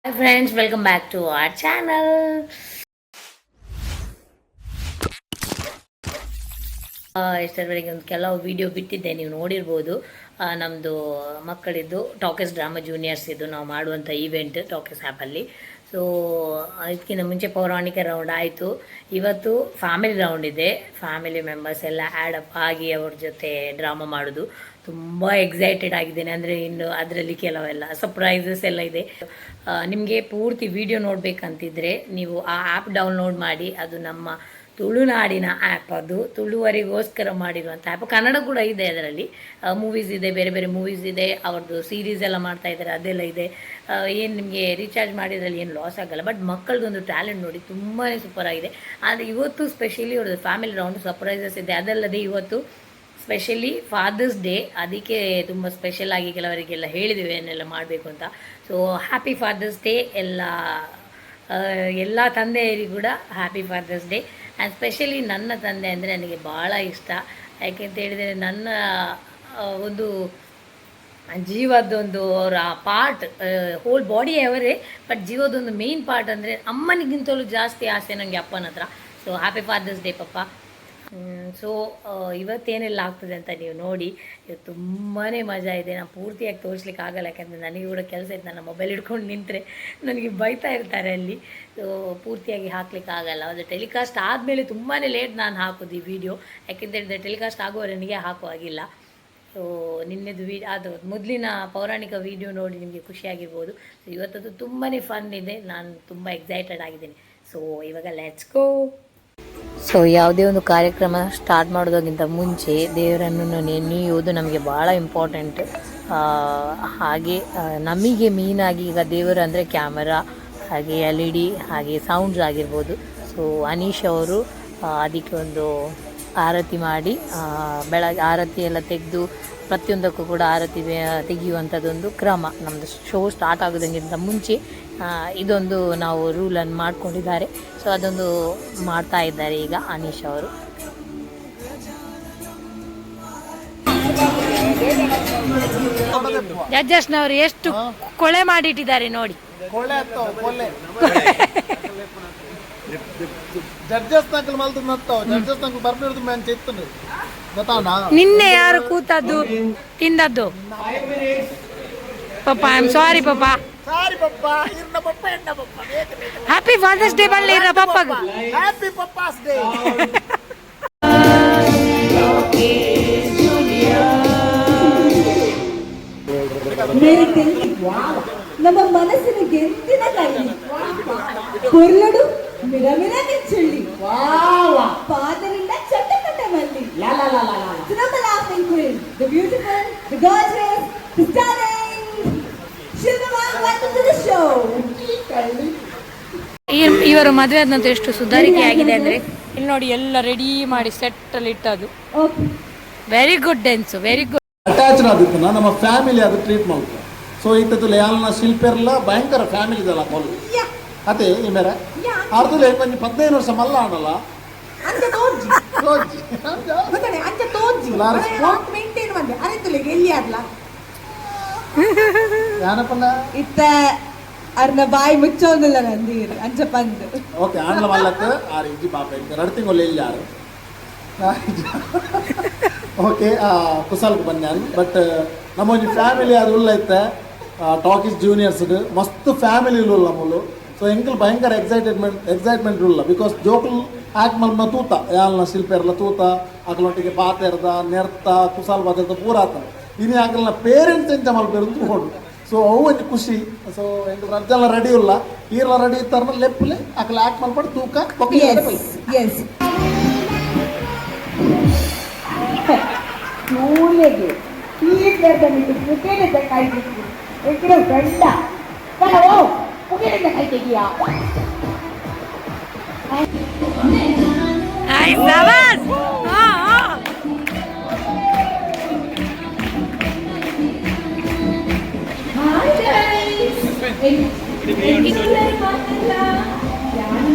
Hi friends, welcome back to our channel. ಇಷ್ಟರವರೆಗೆ ಒಂದು ಕೆಲವು video ಬಿಟ್ಟಿದ್ದೆ, ನೀವು ನೋಡಿರ್ಬೋದು. ನಮ್ಮದು ಮಕ್ಕಳಿದ್ದು ಟಾಕೀಸ್ ಡ್ರಾಮಾ ಜೂನಿಯರ್ಸ್ ಇದು ನಾವು ಮಾಡುವಂಥ ಈವೆಂಟ್ ಟಾಕೀಸ್ ಆ್ಯಪಲ್ಲಿ. ಸೊ ಇದಕ್ಕಿಂತ ಮುಂಚೆ ಪೌರಾಣಿಕ ರೌಂಡ್ ಆಯಿತು. ಇವತ್ತು ಫ್ಯಾಮಿಲಿ ರೌಂಡ್ ಇದೆ. ಫ್ಯಾಮಿಲಿ ಮೆಂಬರ್ಸ್ ಎಲ್ಲ ಆ್ಯಡ್ ಅಪ್ ಆಗಿ ಅವ್ರ ಜೊತೆ ಡ್ರಾಮಾ ಮಾಡೋದು. ತುಂಬ ಎಕ್ಸೈಟೆಡ್ ಆಗಿದ್ದೇನೆ. ಅಂದರೆ ಇನ್ನು ಅದರಲ್ಲಿ ಕೆಲವೆಲ್ಲ ಸರ್ಪ್ರೈಸಸ್ ಎಲ್ಲ ಇದೆ. ನಿಮಗೆ ಪೂರ್ತಿ ವಿಡಿಯೋ ನೋಡಬೇಕಂತಿದ್ರೆ ನೀವು ಆ ಆ್ಯಪ್ ಡೌನ್ಲೋಡ್ ಮಾಡಿ. ಅದು ನಮ್ಮ ತುಳುನಾಡಿನ ಆ್ಯಪ್, ಅದು ತುಳುವರಿಗೋಸ್ಕರ ಮಾಡಿರುವಂಥ ಆ್ಯಪ್. ಕನ್ನಡ ಕೂಡ ಇದೆ, ಅದರಲ್ಲಿ ಮೂವೀಸ್ ಇದೆ, ಬೇರೆ ಬೇರೆ ಮೂವೀಸ್ ಇದೆ, ಅವ್ರದ್ದು ಸೀರೀಸ್ ಎಲ್ಲ ಮಾಡ್ತಾ ಇದ್ದಾರೆ, ಅದೆಲ್ಲ ಇದೆ. ಏನು ನಿಮಗೆ ರೀಚಾರ್ಜ್ ಮಾಡಿದ್ರಲ್ಲಿ ಏನು ಲಾಸ್ ಆಗಲ್ಲ. ಬಟ್ ಮಕ್ಕಳದೊಂದು ಟ್ಯಾಲೆಂಟ್ ನೋಡಿ ತುಂಬಾ ಸೂಪರ್ ಆಗಿದೆ. ಆದರೆ ಇವತ್ತು ಸ್ಪೆಷಲಿ ಅವ್ರದ್ದು ಫ್ಯಾಮಿಲಿ ರೌಂಡ್ ಸರ್ಪ್ರೈಸಸ್ ಇದೆ. ಅದಲ್ಲದೆ ಇವತ್ತು ಸ್ಪೆಷಲಿ ಫಾದರ್ಸ್ ಡೇ, ಅದಕ್ಕೆ ತುಂಬ ಸ್ಪೆಷಲ್ ಆಗಿ ಕೆಲವರಿಗೆಲ್ಲ ಹೇಳಿದ್ದೇವೆ ಏನೆಲ್ಲ ಮಾಡಬೇಕು ಅಂತ. ಸೊ ಹ್ಯಾಪಿ ಫಾದರ್ಸ್ ಡೇ ಎಲ್ಲ ತಂದೆಯರಿಗೂ ಕೂಡ happy Father's day. And specially ನನ್ನ ತಂದೆ ಅಂದರೆ ನನಗೆ ಭಾಳ ಇಷ್ಟ. ಯಾಕೆಂತ ಹೇಳಿದರೆ ನನ್ನ ಒಂದು ಜೀವದೊಂದು ಅವರ ಪಾರ್ಟ್, ಹೋಲ್ ಬಾಡಿ ಅವರೇ, ಬಟ್ ಜೀವದೊಂದು ಮೇನ್ ಪಾರ್ಟ್ ಅಂದರೆ ಅಮ್ಮನಿಗಿಂತಲೂ ಜಾಸ್ತಿ ಆಸೆ ನನಗೆ ಅಪ್ಪನ ಹತ್ರ. ಸೊ ಹ್ಯಾಪಿ ಫಾದರ್ಸ್ ಡೇ ಪಪ್ಪ. ಸೊ ಇವತ್ತೇನೆಲ್ಲ ಆಗ್ತದೆ ಅಂತ ನೀವು ನೋಡಿ. ಇವತ್ತು ತುಂಬಾ ಮಜಾ ಇದೆ. ನಾನು ಪೂರ್ತಿಯಾಗಿ ತೋರಿಸ್ಲಿಕ್ಕೆ ಆಗಲ್ಲ, ಯಾಕಂದರೆ ನನಗೆ ಕೂಡ ಕೆಲಸ ಇತ್ತು. ನನ್ನ ಮೊಬೈಲ್ ಹಿಡ್ಕೊಂಡು ನಿಂತರೆ ನನಗೆ ಬೈತಾ ಇರ್ತಾರೆ ಅಲ್ಲಿ. ಸೊ ಪೂರ್ತಿಯಾಗಿ ಹಾಕ್ಲಿಕ್ಕೆ ಆಗಲ್ಲ. ಅದು ಟೆಲಿಕಾಸ್ಟ್ ಆದಮೇಲೆ ತುಂಬಾ ಲೇಟ್ ನಾನು ಹಾಕೋದು ಈ ವಿಡಿಯೋ. ಯಾಕೆಂತ ಹೇಳಿದರೆ ಟೆಲಿಕಾಸ್ಟ್ ಆಗುವವರೆನಿಗೆ ಹಾಕುವಾಗಿಲ್ಲ. ಸೊ ನಿನ್ನೆದು ಅದು ಮೊದಲಿನ ಪೌರಾಣಿಕ ವಿಡಿಯೋ ನೋಡಿ ನಿಮಗೆ ಖುಷಿಯಾಗಿರ್ಬೋದು. ಸೊ ಇವತ್ತದು ತುಂಬಾ ಫನ್ ಇದೆ. ನಾನು ತುಂಬ ಎಕ್ಸೈಟೆಡ್ ಆಗಿದ್ದೇನೆ. ಸೊ ಇವಾಗ ಲೆಟ್ಸ್ ಗೋ. ಸೊ ಯಾವುದೇ ಒಂದು ಕಾರ್ಯಕ್ರಮ ಸ್ಟಾರ್ಟ್ ಮಾಡೋದಕ್ಕಿಂತ ಮುಂಚೆ ದೇವರನ್ನು ನೆನೆಯುವುದು ನಮಗೆ ಭಾಳ ಇಂಪಾರ್ಟೆಂಟ್. ಹಾಗೆ ನಮಗೆ ಮೀನಾಗಿ ಈಗ ದೇವರು ಅಂದರೆ ಕ್ಯಾಮರಾ, ಹಾಗೆ LED, ಹಾಗೆ ಸೌಂಡ್ಸ್ ಆಗಿರ್ಬೋದು. ಸೊ ಅನೀಶ್ ಅವರು ಅದಕ್ಕೆ ಒಂದು ಆರತಿ ಮಾಡಿ, ಬೆಳಗ್ಗೆ ಆರತಿ ಎಲ್ಲ ತೆಗೆದು ಪ್ರತಿಯೊಂದಕ್ಕೂ ಕೂಡ ಆರತಿ ತೆಗೆಯುವಂಥದ್ದೊಂದು ಕ್ರಮ. ನಮ್ಮದು ಶೋ ಸ್ಟಾರ್ಟ್ ಆಗೋದಕ್ಕಿಂತ ಮುಂಚೆ ಇದೊಂದು ನಾವು ರೂಲನ್ನು ಮಾಡ್ಕೊಂಡಿದ್ದಾರೆ. ಸೊ ಅದೊಂದು ಮಾಡ್ತಾ ಇದ್ದಾರೆ ಈಗ ಅನೀಶ್ ಅವರು. ಜಡ್ಜಸ್ನವರು ಎಷ್ಟು ಕೊಳೆ ಮಾಡಿಟ್ಟಿದ್ದಾರೆ ನೋಡಿ. ನಿನ್ನೆ ಯಾರು ಕೂತದ್ದು ತಿಂದದ್ದು? ಪಪ್ಪ ಐ ಆಮ್ ಸಾರಿ ಪಪ್ಪ. ಹ್ಯಾಪಿ ಫಾದರ್ಸ್ ಡೇ ಬಲ್ಲಿ ಇರ ಪಪ್ಪಗ. Happy ಪಪ್ಪಾಸ್ day. ನಮ್ಮ ಮನಸ್ಸಿನ ಗೆಂತಿನ ಕೈಲಿ ಕೊರ್ಲಡು ಮಿರಮಿರ ಮಿಚ್ಚುಳ್ಳಿ ಪಾದರಿಂದ ಚಟಪಟ ಮಲ್ಲಿ ನಮ್ಮ laughing queen, the beautiful, the gorgeous, the starring ಶಿಲ್ಪವಾನ್, ವೆಲ್ಕಮ್ ಟು ದ ಶೋ. ಇವರು ಮದುವೆ ಆದ ನಂತರ ಎಷ್ಟು ಸುಧಾರಿಕೆ ಆಗಿದೆ ಅಂದರೆ ಇಲ್ಲಿ ನೋಡಿ, ಎಲ್ಲ ರೆಡಿ ಮಾಡಿ ಸೆಟ್ ಅಲ್ಲಿ ಇಟ್ಟದು. Very good dance, very good. Attached ಆದಿತ್ತು ನಮ್ಮ ಫ್ಯಾಮಿಲಿ ಅದು ಟ್ರೀಟ್ ಮಾಡ್ತಾರೆ. ಸೊ ಇಂಥದ್ದು ಯಾಲ್ನ ಶಿಲ್ಪೆರ್ಲ ಭಯಂಕರ ಫ್ಯಾಮಿಲಿ ಇದಲ್ಲ ಕೊಲ್ ಅದೇ ಈ ಮೇರೆ ಅರ್ಧದಲ್ಲಿ ಹೆಂಗೆ 15 ವರ್ಷ ಮಲ್ಲ ಆಡಲ್ಲ ಯಾನಪ್ಪನ ಇತ್ತ ಅರ್ನ ಬಾಯಿ ಮುಚ್ಚೋದಿಲ್ಲ ನಂದೀರು ಅಂಚ ಬಂದು ಓಕೆ ಆಂಡ್ಲ ಮಲ್ಲಕ್ಕೆ ಆರು ಇಂಜಿ ಪಾಪ ಇತ್ತು 2 ತಿಂಗಳು ಎಲ್ಲಿ ಯಾರು ಓಕೆ ಕುಸಲ್ಗೆ ಬಂದ್ಯಾನು. ಬಟ್ ನಮ್ಮೊಂದು ಫ್ಯಾಮಿಲಿ ಅದು ಉಲ್ಲ ಐತೆ ಟಾಕೀಸ್ ಜೂನಿಯರ್ಸ್ ಮಸ್ತ್ ಫ್ಯಾಮಿಲಿ ಉಲ್ಲ ನಮ್ಮಲು. ಸೊ ಎಂಕಲ್ ಭಯಂಕರ ಎಕ್ಸೈಟ್ಮೆಂಟ್ ಉಲ್ಲ. ಬಿಕಾಸ್ ಜೋಕಲ್ ಆ್ಯಕ್ಟ್ ಮಲ್ಮ ತೂತ ಯಾಲ್ನ ಶಿಲ್ಪೆರ್ಲ ತೂತ ಅಕಲೊಟ್ಟಿಗೆ ಪಾತೆರ್ದ ನೆರ್ತ ಕುಸಾಲ್ ಬಾತೆರ್ದ ಪೂರ ಆತ ಇನ್ನು ಆಕಲ್ನ ಪೇರೆಂಟ್ಸ್ ಎಂಚ ಮಲ್ಪೇರು ತೂಕೊಂಡು. ಸೊ ಅವು ಒಂದು ಖುಷಿ. ಸೊ ಎಂಕಲ್ ರಜ್ಜೆಲ್ಲ ರೆಡಿ ಉಲ್ಲ, ಈರ್ಲ ರೆಡಿ ಇರ್ತಾರ ಲೆಪ್ಪಲೆ ಅಕಲ್ ಆ್ಯಕ್ಟ್ ಮಲ್ಪಟ್ಟು ತೂಕ ಸೂರ್ಯಗೆ ಹೀಗೆ ಮುಖೇನಿಂದ ಕೈ ಬಿಟ್ಟು ಎಂಕಿನ ಗಂಡ ಕಲವೋ ಮುಖೇನಿಂದ ಕೈ ತೆಗಿಯಾ.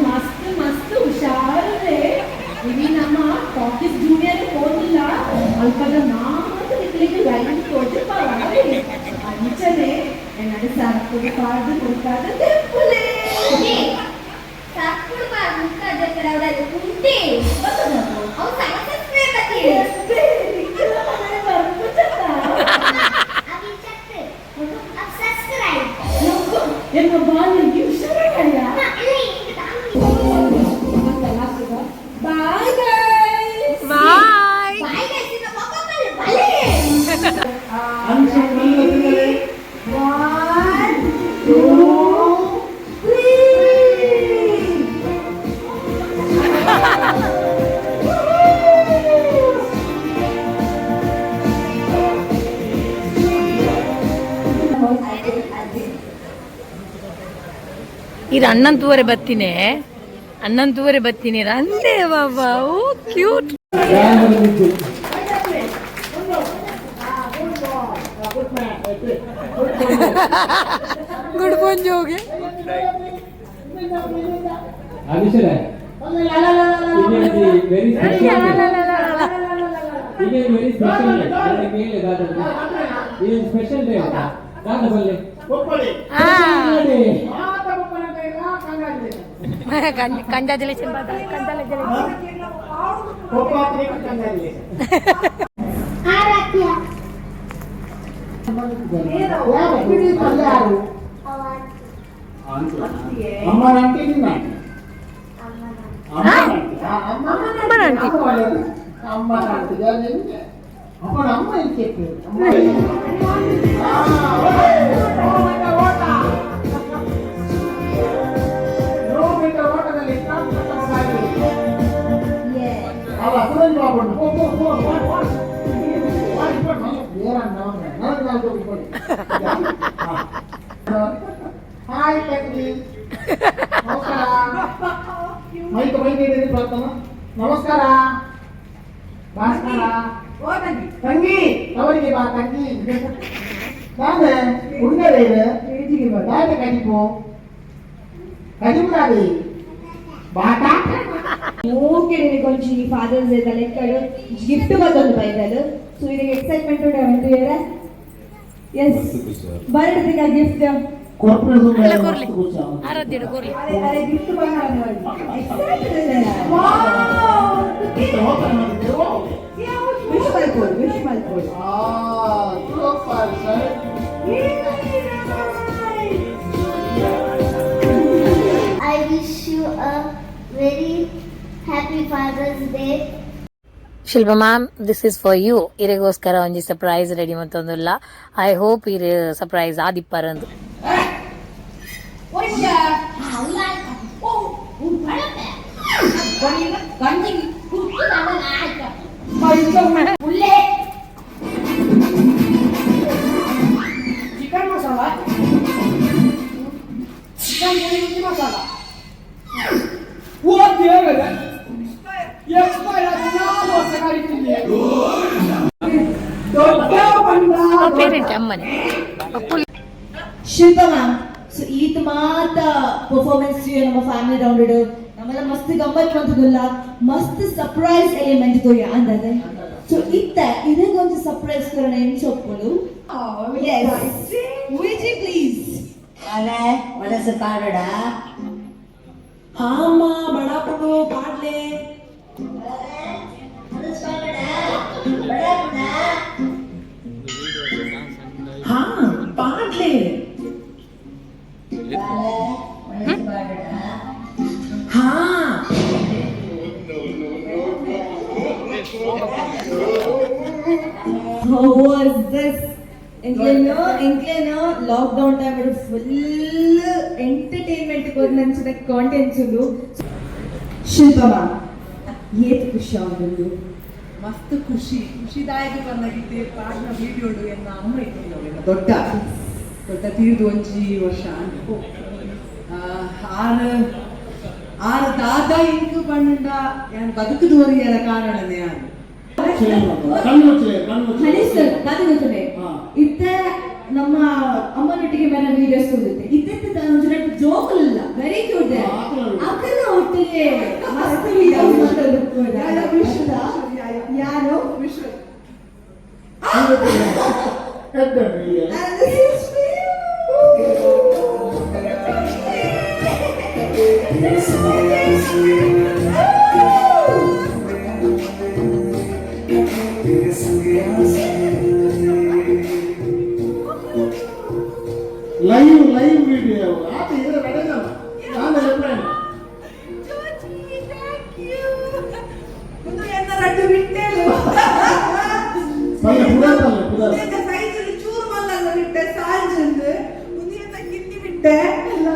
ಮಸ್ತ್ ಮಸ್ತ್ ಹುಷಾರದೆ ಇವಿ ನಮ್ಮ ಟಾಕೀಸ್ ಜೂನಿಯರ್ ಹೋಗಿಲ್ಲ ಅಲ್ಪದ ಮಾತ್ರ ನಿಕ್ಕಲಿಕ್ಕೆ ಗೈಡ್ ಕೊಟ್ಟು ಅಂಚನೆ ನಡೆ ಸಾಕು ಪಾಡು ಕೊಡ್ತಾದಂತೆ எங்க பாலிக்கு உஷாராயா பாய் गाइस ಬಾಯ್ பாய் गाइस இந்த பக்கத்துல பலே ಅನ್ಸನ್ ಮಲ್ಲದಿರಲಿ 1 2 3 ಇದು ಅಣ್ಣಂತೂವರೆ ಬತ್ತೀನಿ ರಂದೆ ಬಾಬಾ ಓ ಕ್ಯೂಟ್ ಗುಡ್ ಪೊಂಜಿ ಹೋಗಿ Adisha, very special. Very special. Special day. Congratulation Aaradhya ಅಮ್ಮನ ಆಂಟಿ ನಿನ್ನ ಅಮ್ಮನ ಆಂಟಿ ಅಮ್ಮನ ಆಂಟಿ ಅಮ್ಮನ ಅಮ್ಮ ಏನು ಕೇಳ್ತೀವಿ ಅಲ್ಲ ಸುರೇಶ್ ಬಾಬು ಹಾಯ್ ತಂಗಿ ನಮಸ್ಕಾರ ಮೈಕ್ ಇಡೀರಿ ಪ್ರಾರ್ಥನ ನಮಸ್ಕಾರ ಭಾಸ್ಕರ ತಂಗಿ ಅವರಿಗೆ ಬಾ ತಂಗಿ ನಾನು ಉಂಡರೆ ಬಾಟ ಕಡಿಪು కడిపురాది బాట ఓకే నేను కొంచెం ఫాదర్స్ డే లెక్కడు గిఫ్ట్ ಬಂದೊಂದು ಬೈದಲು ಸೊ ಇದಕ್ಕೆ ಎಕ್ಸೈಟ್ಮೆಂಟ್ ಉಂಟು ಅಂತ ಹೇಳ ಎಸ್ ಬರ್ತ್ಡೇ ಗಿಫ್ಟ್ ಕಾರ್ಪೊರೇಟ್ ಆರಾಧ್ಯಡು ಕೋರ್ಲಿ ಅರೆ ಗಿಫ್ಟ್ ಬಂದ ವಿಶ್ ಮಲ್ಕೋಡ್ super sir I wish you a very happy Father's Day. Shilpa ma'am this is for you ಇರಿಗೋಸ್ಕರ ಒಂಜಿ ಸರ್ಪ್ರೈಸ್ ರೆಡಿ ಮತ್ತೊಂದುಲ್ಲ ಐ ಹೋಪ್ ಇರು ಸರ್ಪ್ರೈಸ್ ಆದಿಪ್ಪರಂದು chicken masala chicken masala parent ಅಮ್ಮನೆ ಶಿಲ್ಪ ಮ್ಯಾಮ್ ಸೊ ಈತ್ ಮಾತ ಪರ್ಫಾರ್ಮೆನ್ಸ್ ನಮ್ಮ ಫ್ಯಾಮಿಲಿ ರೌಂಡ್ ನಮ್ಮೆಲ್ಲ ಮಸ್ತ್ ಗಮ್ಮತ್ ಬಂತದಲ್ಲ ಮಸ್ತ್ ಸರ್ಪ್ರೈಸ್ ಎಲಿಮೆಂಟ್ ತೋಯ ಅಂದದೆ ಸೊ ಇದಕ್ಕೊಂದು ಸರ್ಪ್ರೈಸ್ ಕರಣ ಎಂಚೊಪ್ಪಳು ವಿಜಿ ಪ್ಲೀಸ್ ಅಲೆ ಒಳಸು ಪಾಡಡ ಅಮ್ಮ ಬಡಾಪಡು ಪಾಡ್ಲೆ ಹಾ ಪಾಡ್ಲೆ ಹಾ How was this? ఇంట్లో లాక్డౌన్ టైం ఫుల్ ఎంటర్టైన్మెంట్ కొద్దిన కాంటెంట్స్ ಶಿಲ್ಪಮ್ಮ ಏತ್ ಖುಷಿ ಆಗುದು ಮಸ್ತ್ ಖುಷಿದಾಯಕ ಬಂದಾಗಿದ್ದೆ ಪಾಡಿನ ವಿಡಿಯೋಡು ಎನ್ನ ಅಮ್ಮ ಇತ್ತು ದೊಡ್ಡ ತೀರ್ದು ಒಂಜಿ ವರ್ಷ ಆರು ದಾದ ಇಂಕ್ ಬಂಡ ಯಾನ್ ಬದುಕುದೋರಿಯರ ಕಾರಣನೇ ಅದು ಹನಿ ಸರ್ ದಾದ ಗೊತ್ತನೆ ಇತ್ತ ನಮ್ಮ ಅಮ್ಮನೊಟ್ಟಿಗೆ ಮೇಲೆ ವಿಡಿಯೋಸ್ ಕೊಡುತ್ತೆ ಇತ್ತೆ ಜೋಕ್ ಇಲ್ಲ ವೆರಿ ಕ್ಯೂಟ್ ಅಕ್ಕನ ಒಟ್ಟಿಗೆ ಮಸ್ತ್ ವಿಡಿಯೋಸ್ ಮಾಡೋದು ಕೂಡ ಯಾರು ವಿಶ್ವ ಲೈವ್ ವಿಡಿಯೋ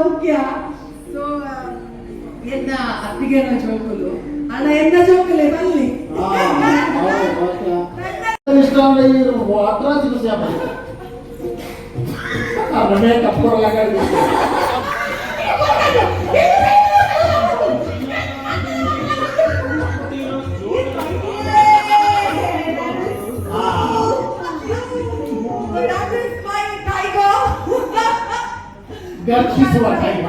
ಸೌಖ್ಯ. ಸೊ ಎನ್ನ ಅತ್ತಿಗೆನ ಜೋಕುಲು ಅಣ್ಣ ಎನ್ನ ಜೋಕುಲೆ ಬಲ್ಲಿ ಇಷ್ಟ ಅಂದ್ರೆ ಈ ಅಟ್ರಾಸಿ ಖುಷಿ ಆಗ್ತದೆ ಮೇಕಪ್ ಕೊಡಲಾಗ ಗರ್ಜಿಸುವ ಟೈಮ್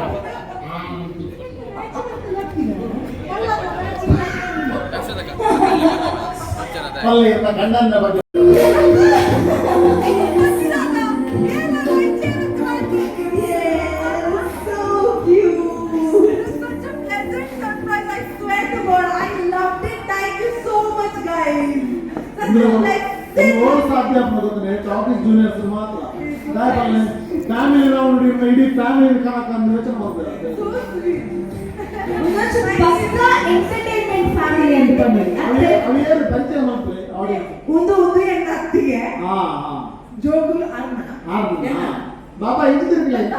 ಅಲ್ಲಿ ಗಂಡನ ಬಗ್ಗೆ ಸಾಧ್ಯ ಆಗ್ಬೋದು ಟಾಕಿಸ್ ಜೂನಿಯರ್ಸ್ ಮಾತ್ರ ಫ್ಯಾಮಿಲಿ ನಾವು ಇಡೀ ಫ್ಯಾಮಿಲಿ ಕಾಣಕಂದ್ರೆ ಯೋಚನೆ ಮಾಡ್ತಾರೆ ಪಕ್ಕಾ ಎಂಟರ್ಟೈನ್ಮೆಂಟ್ ಫ್ಯಾಮಿಲಿ ಅನ್ಕೊಂಡ್ರಿ ಅವೇನು ಪರಿಚಯ ಮಾಡ್ತಾರೆ ಆಡಿಯನ್ಸ್ ಒಂದು ಎನ್ನ ಅತ್ತಿಗೆ ಜೋಗುಲು ಅರ್ಮಣ ಬಾಬಾ ಇದ್ದಿರ್ಲಿಲ್ಲ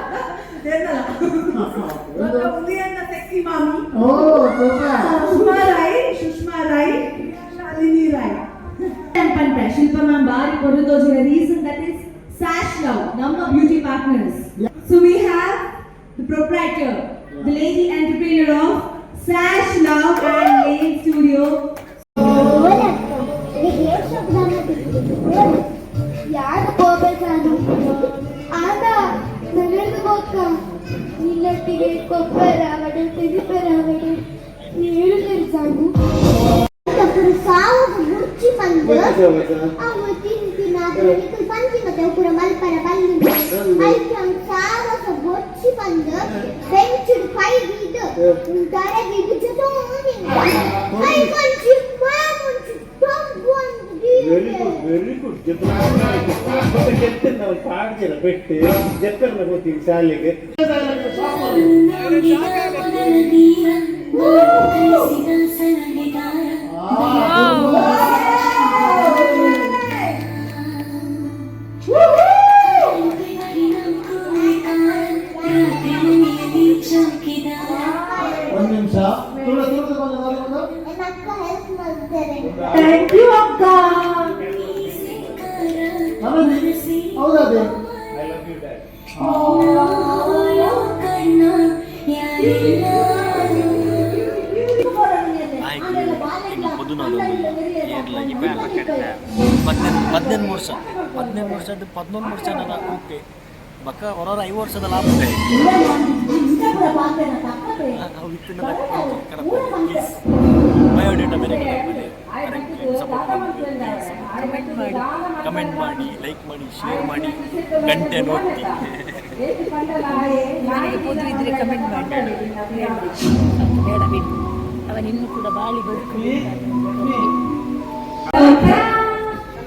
ಒಂದು ಎನ್ನ ಸೆಕ್ಸಿ ಮಾಮಿ ಓ Sushma Rai Shalini Rai Shilpa ma'am baari kododojina reason that is Sash Love, Namma Beauty Partners. So we have the proprietor, the lady entrepreneur of Sash Love and Lane Studio. ಯಾರು ಹೋಗ್ಬೇಕಾದ್ರು ಆಗ ನಗರದ ಹೋಗ ನಿಲ್ಲಟ್ಟಿಗೆ ಕೊಬ್ಬರ ಅವಡು ತೆಗಿಪರ ಅವಡು ಏಳು ಸಾಗು ಸಾವು ಮುಚ್ಚಿ ಬಂದು ಅವು ತಿಂದು ಪಂಚಿ ಮತ್ತೆ ಪೂರ ಮಲ್ಪರ ಬಂದು ಅದಕ್ಕೆ ಅವ್ನು ಸಾವು ಮುಚ್ಚಿ ಬಂದು ಬೆಂಚುಡು ಕೈಗಿದ್ದು ತರಗಿದ್ದು ಜೊತೆ ಕೈ ಮಂಚಿ ಮುಂಚಿ ವೆರಿ ಗುಡ್ ಮತ್ತೆ ನಾವು ಪಾಡ್ತೀರ ಬಿಟ್ಟು ಜಪ್ಪರ್ನ ಹೋಗ್ತೀವಿ ಶಾಲೆಗೆ ಒಂದು ನಿಮಿಷ Thank you, Akka. ಹೌದೇ ಐ ಲವ್ ಯು ಡ್ಯಾಡ್ ಹದಿನೆಂಟು ವರ್ಷ 11 ವರ್ಷ ಓಕೆ ಬಕ್ಕ ಹೊರ 5 ವರ್ಷದ ಲಾಭ ಬಯೋಡೇಟಾ ಬೇರೆ ಕಮೆಂಟ್ ಮಾಡಿ ಲೈಕ್ ಮಾಡಿ ಶೇರ್ ಮಾಡಿ ಗಂಟೆ ನೋಡ್ತಿ ಮದುವೆ ಇದ್ರೆ ಕಮೆಂಟ್ ಮಾಡಿ ಬೇಡ ಬಿಟ್ಟು ಅವನಿನ್ನೂ ಕೂಡ ಬಾಳಿ ಬದುಕು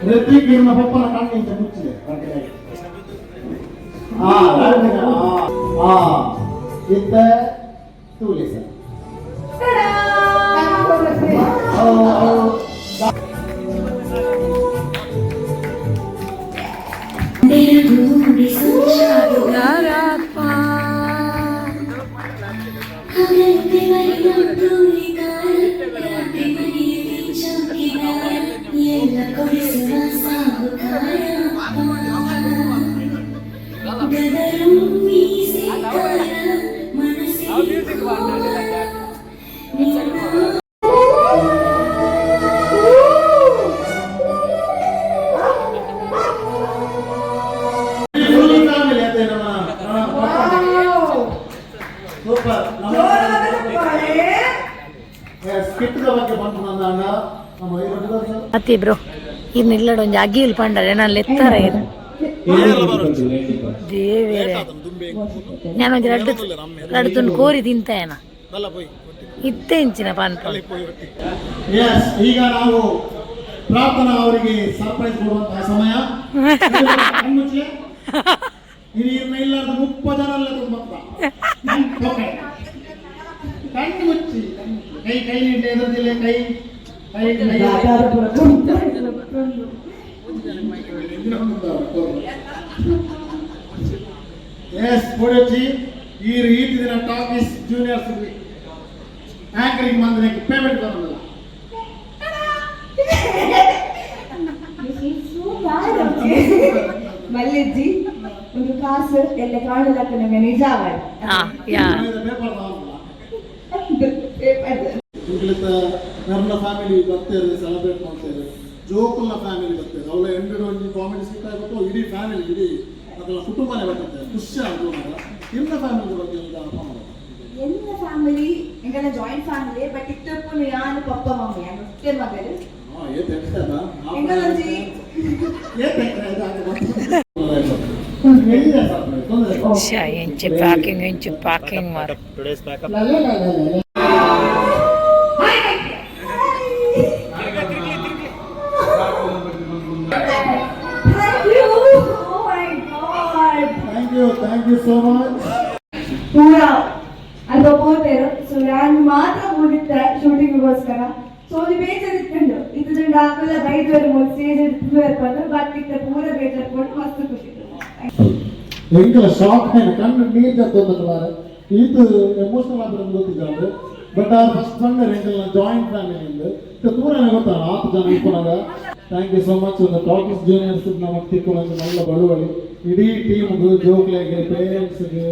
ಋತ್ವಿಕ್ ನಿಮ್ಮ ಪಪ್ಪನ ಕಣ್ಣಿಂದ ಮುಚ್ಚಿದೆ ಇದ್ದ ತೂಲಿ ಸರ್ ಅತಿ ಬ್ರೋ ಇನ್ನು ಇಲ್ಲಡ ಒಂದು ಅಗ್ಗಿಲ್ ಪಂಡರೆ ನಾನು ಲೆತ್ತರ ಇದು ದೇವೇರೆ ನಾನೊಂದು ರಡ್ಡು ತುಂಡು ಕೋರಿ ತಿಂತೇನ ಇತ್ತೆ ಇಂಚಿನ ಪಾನ್ಪ ಈಗ ನಾವು ಪ್ರಾರ್ಥನಾ ಅವರಿಗೆ ಸರ್ಪ್ರೈಸ್ ಕೊಡುವಂತಹ ಸಮಯ ಇಲ್ಲಾರ್ದ 30 ಜನ ಕಣ್ಣು ಮುಚ್ಚಿ ಕೈ ನೀಡಿ ಎದುರ್ದಿಲ್ಲ ಕೈ ಎಸ್ ಕೊಡಚ್ಚಿ ಈ ರೀತಿ ದಿನ ಟಾಕೀಸ್ ಜೂನಿಯರ್ಸ್ ಆಂಕರಿಂಗ್ ಬಂದ್ರೆ ಪೇಮೆಂಟ್ ಬರೋದಿಲ್ಲ. ಮಲ್ಲಿಜ್ಜಿ ಒಂದು ಕಾಸು ಎಲ್ಲ ಕಾಣಲಕ್ಕ ನಮಗೆ ನಿಜ ನನ್ನ ಫ್ಯಾಮಿಲಿ ಬರ್ತಾರೆ, ಸೆಲೆಬ್ರೇಟ್ ಮಾಡ್ತಾರೆ, ಜೋಕಲ್ನ ಫ್ಯಾಮಿಲಿ ಬರ್ತಾರೆ, ಅವಳ ಎಂಟು ಒಂದು ಕಾಮಿಡಿ ಸಿಕ್ಕಾಗಬೇಕು, ಇಡೀ ಫ್ಯಾಮಿಲಿ ಇಡೀ ಅದೆಲ್ಲ ಕುಟುಂಬನೇ ಬರ್ತಾರೆ, ಖುಷಿ ಆಗೋದು. ಎಲ್ಲ ಫ್ಯಾಮಿಲಿ ಬಗ್ಗೆ ಎಲ್ಲ ಫ್ಯಾಮಿಲಿ ಎಂಗಲ ಜಾಯಿಂಟ್ ಫ್ಯಾಮಿಲಿ ಬಟ್ ಇತ್ತಪ್ಪು ಯಾನು ಪಪ್ಪ ಮಮ್ಮಿ ಅಷ್ಟೇ ಮಗಳು ಎಂಗಲಜಿ ಎಂಚು ಪ್ಯಾಕಿಂಗ್ ಮಾಡು. Today's pack up Thank you so much. ಪೂರಾ ಅದು ಹೋಗ್ತೇರು ಸೊ ನಾನು ಮಾತ್ರ ಹೋಗಿದ್ದ ಶೂಟಿಂಗ್ಗೋಸ್ಕರ ಸೊ ಅದು ಬೇಜಾರಿತ್ತು ಇದು ಜನ ಹಾಕಲ್ಲ ಬೈದವರು ಸ್ಟೇಜ್ ಇರ್ಬಾರ್ದು ಬಟ್ ಇತ್ತ ಪೂರ ಬೇಜಾರ್ಕೊಂಡು ಮಸ್ತ್ ಖುಷಿ. ಎಂಕಲ ಶಾಕ್ ಆಯ್ತು, ಕಣ್ಣು ನೀರು ಜತ್ತೊಂದರ ಇದು ಎಮೋಷನಲ್ ಆಗಿರೋದು ಗೊತ್ತಿದ್ದಾರೆ. ಬಟ್ ಆ ಫಸ್ಟ್ ಬಂದರೆ ಎಂಕಲ್ನ ಜಾಯಿಂಟ್ ಫ್ಯಾಮಿಲಿಯಿಂದ ತೂರನೇ ಗೊತ್ತಾಗ 4 ಜನ ಇಟ್ಕೊಂಡಾಗ. Thank you so much. ಒಂದು ಟಾಕೀಸ್ ಜೂನಿಯರ್ಸ್ ನಮಗೆ ತಿಳ್ಕೊಂಡು നല്ല ಬಳುವಳಿ ಇಡೀ ಟೀಮ್ಗೆ, ಜೋಕ್ಲೆಗೆ, ಪೇರೆಂಟ್ಸ್ಗೆ,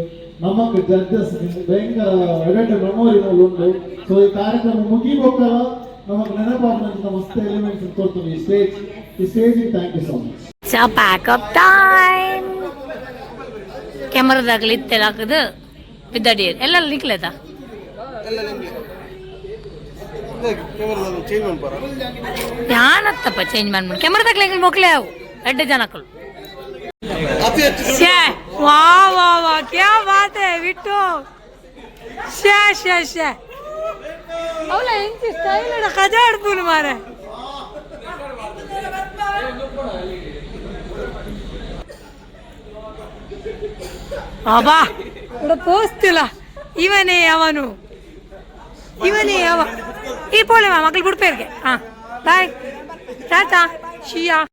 ನಮಗೆ ಜಡ್ಜಸ್ಗೆ ಭಯಂಕರ ಎಡೆಂಟ್ ಮೆಮೊರಿಗಳು ಉಂಟು. ಸೊ ಈ ಕಾರ್ಯಕ್ರಮ ಮುಗಿಬೇಕಾಗ ನಮಗೆ ನೆನಪಾಗುವಂಥ ಮಸ್ತ್ ಎಲಿಮೆಂಟ್ಸ್ ತೋರ್ತೀನಿ ಈ ಸ್ಟೇಜಿಗೆ. Thank you so much. So pack up time. ಕ್ಯಾಮರಾದಾಗ ಇತ್ತೆಲ್ಲ ಹಾಕದು ಬಿದ್ದಡಿಯರ್ ಎಲ್ಲ ನಿಕ್ಲೇತಾ ಯಾನತ್ತಪ್ಪ ಚೇಂಜ್ ಮಾಡ್ಬಿಡು. ಕ್ಯಾಮರಾದಾಗ ಮೊಕ್ಲೆ ಅವು 2 ಜನಕ್ಕಳು. ವಾ ವಾ ವಾ ಕ್ಯಾ ಬಾತ್ ಹೈ ಬಿಟ್ಟು ಶೇ ಶೇ ಶೇ ಅವಳ ಎಂಚಿ ಸ್ಟೈಲ್ ಅಡ ಕಜಾಡ್ಪುನು ಮಾರೆ. ಅಬ್ಬಾ ಪೋಸ್ತಿಲ್ಲ ಇವನೇ ಅವನು ಇವನೇ ಯಾವ ಈ ಪೋಲೆ ಮಕ್ಕಳು ಬಿಡ್ಪೇರ್ಗೆ. ಹಾಂ ಬಾಯ್ ಟಾಟಾ ಶಿಯಾ.